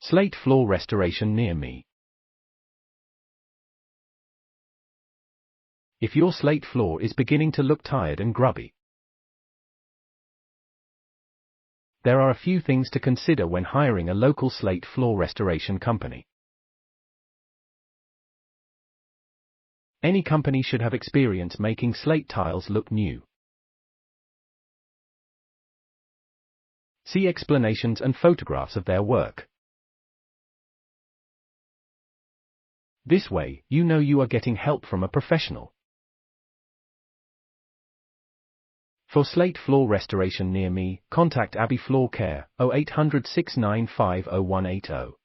Slate Floor Restoration near me. If your slate floor is beginning to look tired and grubby, there are a few things to consider when hiring a local slate floor restoration company. Any company should have experience making slate tiles look new. See explanations and photographs of their work. This way, you know you are getting help from a professional. For slate floor restoration near me, contact Abbey Floor Care, 0800 695 0180.